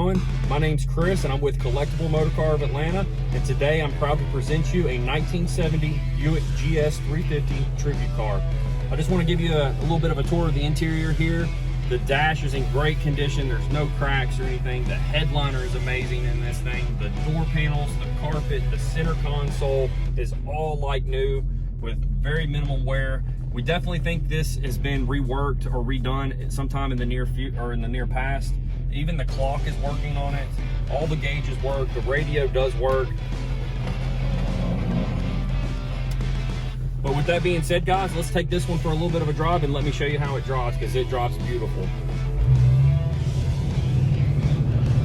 going? My name's Chris and I'm with Collectible Motorcar of Atlanta, and today I'm proud to present you a 1970 Buick GS350 tribute car. I just want to give you a little bit of a tour of the interior here. The dash is in great condition. There's no cracks or anything. The headliner is amazing in this thing. The door panels, the carpet, the center console is all like new with very minimal wear. We definitely think this has been reworked or redone sometime in the near future or in the near past. Even the clock is working on it. All the gauges work. The radio does work. But with that being said, guys, let's take this one for a little bit of a drive and let me show you how it drives, because it drives beautiful.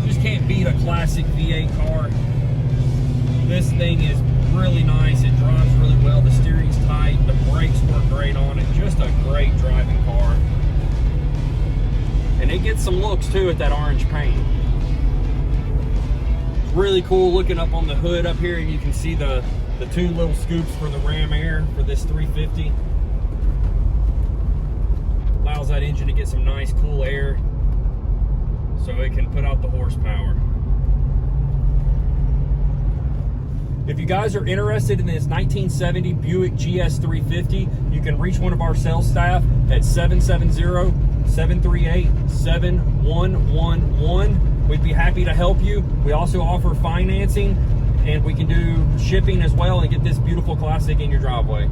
Just can't beat a classic V8 car. This thing is really nice. It drives really well. The steering's tight. The brakes work great on it. Just a great driving car. And it gets some looks too at that orange paint. It's really cool looking up on the hood up here, and you can see the two little scoops for the ram air for this 350. Allows that engine to get some nice cool air so it can put out the horsepower. If you guys are interested in this 1970 Buick GS350, you can reach one of our sales staff at 770-738-7111. We'd be happy to help you. We also offer financing, and we can do shipping as well and get this beautiful classic in your driveway.